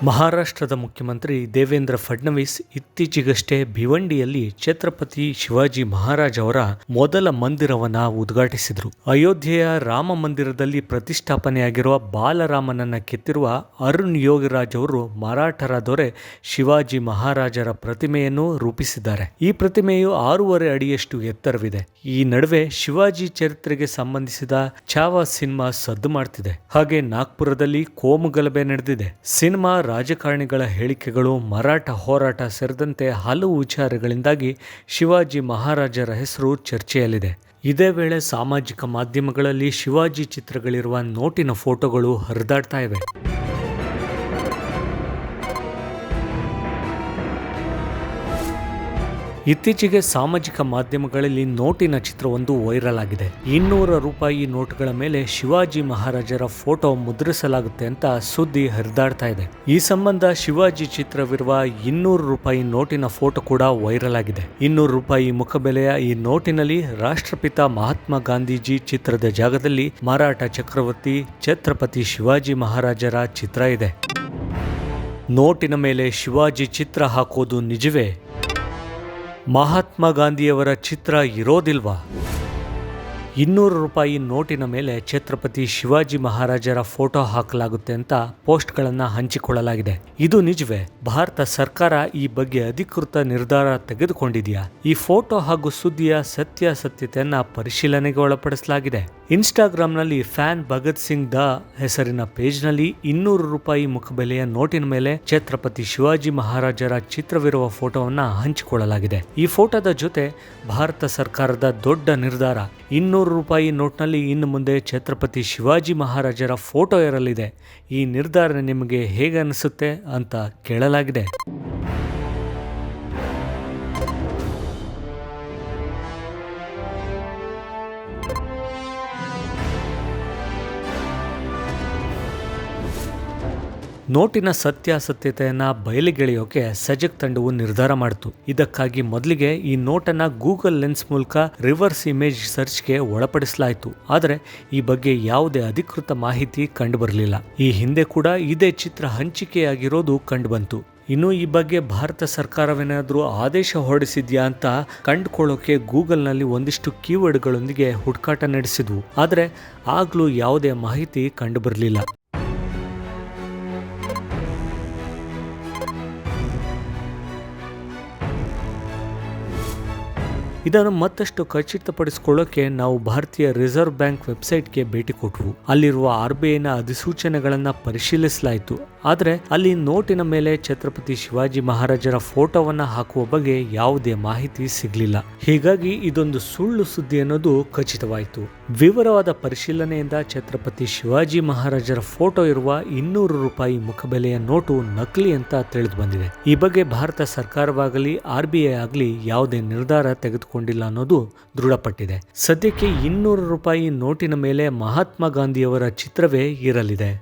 ಮಹಾರಾಷ್ಟ್ರದ ಮುಖ್ಯಮಂತ್ರಿ ದೇವೇಂದ್ರ ಫಡ್ನವೀಸ್ ಇತ್ತೀಚೆಗಷ್ಟೇ ಭಿವಂಡಿಯಲ್ಲಿ ಛತ್ರಪತಿ ಶಿವಾಜಿ ಮಹಾರಾಜ್ ಅವರ ಮೊದಲ ಮಂದಿರವನ್ನು ಉದ್ಘಾಟಿಸಿದರು. ಅಯೋಧ್ಯೆಯ ರಾಮ ಮಂದಿರದಲ್ಲಿ ಪ್ರತಿಷ್ಠಾಪನೆಯಾಗಿರುವ ಬಾಲರಾಮನನ್ನ ಕೆತ್ತಿರುವ ಅರುಣ್ ಯೋಗಿರಾಜ್ ಅವರು ಮರಾಠರ ದೊರೆ ಶಿವಾಜಿ ಮಹಾರಾಜರ ಪ್ರತಿಮೆಯನ್ನು ರೂಪಿಸಿದ್ದಾರೆ. ಈ ಪ್ರತಿಮೆಯು 6.5 ಅಡಿಯಷ್ಟು ಎತ್ತರವಿದೆ. ಈ ನಡುವೆ ಶಿವಾಜಿ ಚರಿತ್ರೆಗೆ ಸಂಬಂಧಿಸಿದ ಛಾವಾ ಸಿನಿಮಾ ಸದ್ದು ಮಾಡ್ತಿದೆ. ಹಾಗೆ ನಾಗ್ಪುರದಲ್ಲಿ ಕೋಮುಗಲಭೆ ನಡೆದಿದೆ. ಸಿನಿಮಾ ರಾಜಕಾರಣಿಗಳ ಹೇಳಿಕೆಗಳು, ಮರಾಠ ಹೋರಾಟ ಸೇರಿದಂತೆ ಹಲವು ವಿಚಾರಗಳಿಂದಾಗಿ ಶಿವಾಜಿ ಮಹಾರಾಜರ ಹೆಸರು ಚರ್ಚೆಯಲ್ಲಿದೆ. ಇದೇ ವೇಳೆ ಸಾಮಾಜಿಕ ಮಾಧ್ಯಮಗಳಲ್ಲಿ ಶಿವಾಜಿ ಚಿತ್ರಗಳಿರುವ ನೋಟಿನ ಫೋಟೋಗಳು ಹರಿದಾಡ್ತಾ ಇವೆ. ಇತ್ತೀಚೆಗೆ ಸಾಮಾಜಿಕ ಮಾಧ್ಯಮಗಳಲ್ಲಿ ನೋಟಿನ ಚಿತ್ರವೊಂದು ವೈರಲ್ ಆಗಿದೆ. 200 ರೂಪಾಯಿ ನೋಟುಗಳ ಮೇಲೆ ಶಿವಾಜಿ ಮಹಾರಾಜರ ಫೋಟೋ ಮುದ್ರಿಸಲಾಗುತ್ತೆ ಅಂತ ಸುದ್ದಿ ಹರಿದಾಡ್ತಾ ಇದೆ. ಈ ಸಂಬಂಧ ಶಿವಾಜಿ ಚಿತ್ರವಿರುವ 200 ರೂಪಾಯಿ ನೋಟಿನ ಫೋಟೋ ಕೂಡ ವೈರಲ್ ಆಗಿದೆ. 200 ರೂಪಾಯಿ ಮುಖಬೆಲೆಯ ಈ ನೋಟಿನಲ್ಲಿ ರಾಷ್ಟ್ರಪಿತ ಮಹಾತ್ಮ ಗಾಂಧೀಜಿ ಚಿತ್ರದ ಜಾಗದಲ್ಲಿ ಮರಾಠ ಚಕ್ರವರ್ತಿ ಛತ್ರಪತಿ ಶಿವಾಜಿ ಮಹಾರಾಜರ ಚಿತ್ರ ಇದೆ. ನೋಟಿನ ಮೇಲೆ ಶಿವಾಜಿ ಚಿತ್ರ ಹಾಕೋದು ನಿಜವೇ? ಮಹಾತ್ಮ ಗಾಂಧಿಯವರ ಚಿತ್ರ ಇರೋದಿಲ್ವಾ? 200 ರೂಪಾಯಿ ನೋಟಿನ ಮೇಲೆ ಛತ್ರಪತಿ ಶಿವಾಜಿ ಮಹಾರಾಜರ ಫೋಟೋ ಹಾಕಲಾಗುತ್ತೆ ಅಂತ ಪೋಸ್ಟ್ಗಳನ್ನು ಹಂಚಿಕೊಳ್ಳಲಾಗಿದೆ. ಇದು ನಿಜವೇ? ಭಾರತ ಸರ್ಕಾರ ಈ ಬಗ್ಗೆ ಅಧಿಕೃತ ನಿರ್ಧಾರ ತೆಗೆದುಕೊಂಡಿದೆಯಾ? ಈ ಫೋಟೋ ಹಾಗೂ ಸುದ್ದಿಯ ಸತ್ಯಾಸತ್ಯತೆಯನ್ನ ಪರಿಶೀಲನೆಗೆ ಒಳಪಡಿಸಲಾಗಿದೆ. ಇನ್ಸ್ಟಾಗ್ರಾಂನಲ್ಲಿ ಫ್ಯಾನ್ ಭಗತ್ ಸಿಂಗ್ ದ ಹೆಸರಿನ ಪೇಜ್ನಲ್ಲಿ 200 ರೂಪಾಯಿ ಮುಖಬೆಲೆಯ ನೋಟಿನ ಮೇಲೆ ಛತ್ರಪತಿ ಶಿವಾಜಿ ಮಹಾರಾಜರ ಚಿತ್ರವಿರುವ ಫೋಟೋವನ್ನ ಹಂಚಿಕೊಳ್ಳಲಾಗಿದೆ. ಈ ಫೋಟೋದ ಜೊತೆ ಭಾರತ ಸರ್ಕಾರದ ದೊಡ್ಡ ನಿರ್ಧಾರ, 200 ರೂಪಾಯಿ ನೋಟ್ನಲ್ಲಿ ಇನ್ನು ಮುಂದೆ ಛತ್ರಪತಿ ಶಿವಾಜಿ ಮಹಾರಾಜರ ಫೋಟೋ ಇರಲಿದೆ. ಈ ನಿರ್ಧಾರ ನಿಮಗೆ ಹೇಗೆ ಅನಿಸುತ್ತೆ ಅಂತ ಕೇಳಲಾಗಿದೆ. ನೋಟಿನ ಸತ್ಯಾಸತ್ಯತೆಯನ್ನು ಬಯಲಿಗೆಳೆಯೋಕೆ ಸಜಗ್ ತಂಡವು ನಿರ್ಧಾರ ಮಾಡಿತು. ಇದಕ್ಕಾಗಿ ಮೊದಲಿಗೆ ಈ ನೋಟನ್ನು ಗೂಗಲ್ ಲೆನ್ಸ್ ಮೂಲಕ ರಿವರ್ಸ್ ಇಮೇಜ್ ಸರ್ಚ್ಗೆ ಒಳಪಡಿಸಲಾಯಿತು. ಆದರೆ ಈ ಬಗ್ಗೆ ಯಾವುದೇ ಅಧಿಕೃತ ಮಾಹಿತಿ ಕಂಡುಬರಲಿಲ್ಲ. ಈ ಹಿಂದೆ ಕೂಡ ಇದೇ ಚಿತ್ರ ಹಂಚಿಕೆಯಾಗಿರೋದು ಕಂಡುಬಂತು. ಇನ್ನು ಈ ಬಗ್ಗೆ ಭಾರತ ಸರ್ಕಾರವೇನಾದರೂ ಆದೇಶ ಹೊರಡಿಸಿದ್ಯಾ ಅಂತ ಕಂಡುಕೊಳ್ಳೋಕೆ ಗೂಗಲ್ನಲ್ಲಿ ಒಂದಿಷ್ಟು ಕೀವರ್ಡ್ಗಳೊಂದಿಗೆ ಹುಡುಕಾಟ ನಡೆಸಿದ್ವು. ಆದರೆ ಆಗಲೂ ಯಾವುದೇ ಮಾಹಿತಿ ಕಂಡುಬರಲಿಲ್ಲ. ಇದನ್ನು ಮತ್ತಷ್ಟು ಖಚಿತಪಡಿಸಿಕೊಳ್ಳೋಕೆ ನಾವು ಭಾರತೀಯ ರಿಸರ್ವ್ ಬ್ಯಾಂಕ್ ವೆಬ್ಸೈಟ್ಗೆ ಭೇಟಿ ಕೊಟ್ಟವು. ಅಲ್ಲಿರುವ RBIನ ಅಧಿಸೂಚನೆಗಳನ್ನು ಪರಿಶೀಲಿಸಲಾಯಿತು. ಆದರೆ ಅಲ್ಲಿ ನೋಟಿನ ಮೇಲೆ ಛತ್ರಪತಿ ಶಿವಾಜಿ ಮಹಾರಾಜರ ಫೋಟೋವನ್ನು ಹಾಕುವ ಬಗ್ಗೆ ಯಾವುದೇ ಮಾಹಿತಿ ಸಿಗಲಿಲ್ಲ. ಹೀಗಾಗಿ ಇದೊಂದು ಸುಳ್ಳು ಸುದ್ದಿ ಅನ್ನೋದು ಖಚಿತವಾಯಿತು. ವಿವರವಾದ ಪರಿಶೀಲನೆಯಿಂದ ಛತ್ರಪತಿ ಶಿವಾಜಿ ಮಹಾರಾಜರ ಫೋಟೋ ಇರುವ 200 ರೂಪಾಯಿ ಮುಖಬೆಲೆಯ ನೋಟು ನಕಲಿ ಅಂತ ತಿಳಿದು ಬಂದಿದೆ. ಈ ಬಗ್ಗೆ ಭಾರತ ಸರ್ಕಾರವಾಗಲಿ RBI ಆಗಲಿ ಯಾವುದೇ ನಿರ್ಧಾರ ತೆಗೆದುಕೊಂಡಿಲ್ಲ ಅನ್ನೋದು ದೃಢಪಟ್ಟಿದೆ. ಸದ್ಯಕ್ಕೆ 200 ರೂಪಾಯಿ ನೋಟಿನ ಮೇಲೆ ಮಹಾತ್ಮ ಗಾಂಧಿಯವರ ಚಿತ್ರವೇ ಇರಲಿದೆ.